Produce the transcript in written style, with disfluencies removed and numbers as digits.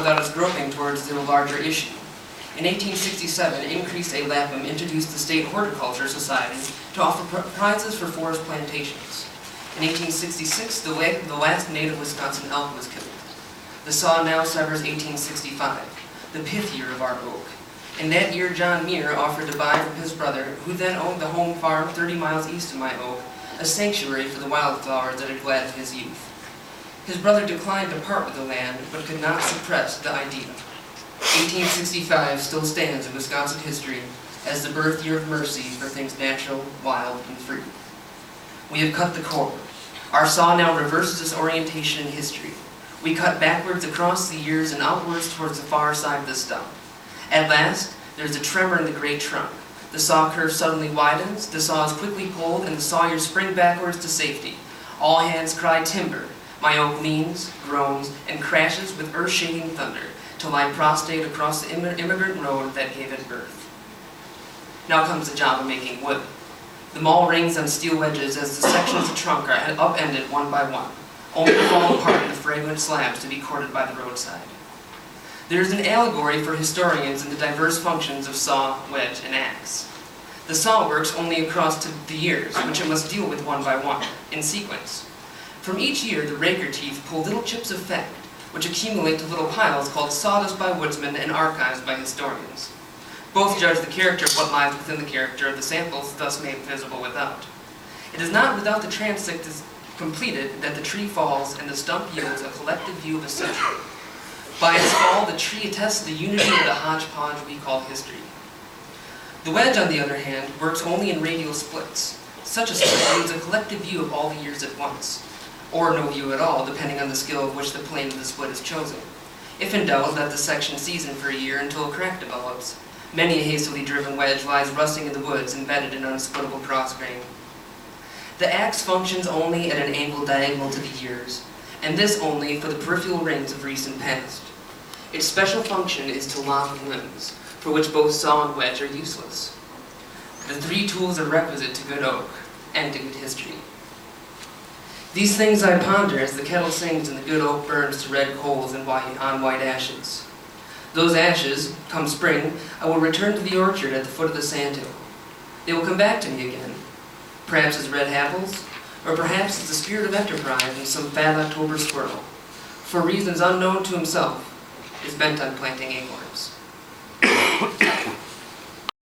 without us groping towards the larger issue. In 1867, Increased A. Lapham introduced the State Horticulture Society to offer prizes for forest plantations. In 1866, the last native Wisconsin elk was killed. The saw now severs 1865, the pith year of our oak. In that year, John Muir offered to buy from his brother, who then owned the home farm 30 miles east of my oak, a sanctuary for the wildflowers that had gladdened his youth. His brother declined to part with the land, but could not suppress the idea. 1865 still stands in Wisconsin history as the birth year of mercy for things natural, wild, and free. We have cut the cord. Our saw now reverses its orientation in history. We cut backwards across the years and outwards towards the far side of the stump. At last, there is a tremor in the great trunk. The saw curve suddenly widens, the saw is quickly pulled, and the sawyers spring backwards to safety. All hands cry timber. My oak leans, groans, and crashes with earth-shaking thunder to lie prostrate across the immigrant road that gave it birth. Now comes the job of making wood. The maul rings on steel wedges as the sections of trunk are upended one by one, only to fall apart into fragrant slabs to be corded by the roadside. There is an allegory for historians in the diverse functions of saw, wedge, and axe. The saw works only across the years, which it must deal with one by one, in sequence. From each year, the raker teeth pull little chips of fact, which accumulate to little piles called sawdust by woodsmen and archives by historians. Both judge the character of what lies within the character of the samples thus made visible without. It is not without the transect is completed that the tree falls and the stump yields a collective view of a century. By its fall, the tree attests the unity of the hodgepodge we call history. The wedge, on the other hand, works only in radial splits. Such a split yields a collective view of all the years at once, or no view at all, depending on the skill of which the plane of the split is chosen. If in doubt, let the section season for a year until a crack develops. Many a hastily driven wedge lies rusting in the woods, embedded in unsplittable cross-grain. The axe functions only at an angle diagonal to the years, and this only for the peripheral rings of recent past. Its special function is to lock limbs, for which both saw and wedge are useless. The three tools are requisite to good oak, and to good history. These things I ponder as the kettle sings and the good oak burns to red coals and on white ashes. Those ashes, come spring, I will return to the orchard at the foot of the sandhill. They will come back to me again, perhaps as red apples, or perhaps as the spirit of enterprise in some fat October squirrel, for reasons unknown to himself, is bent on planting acorns.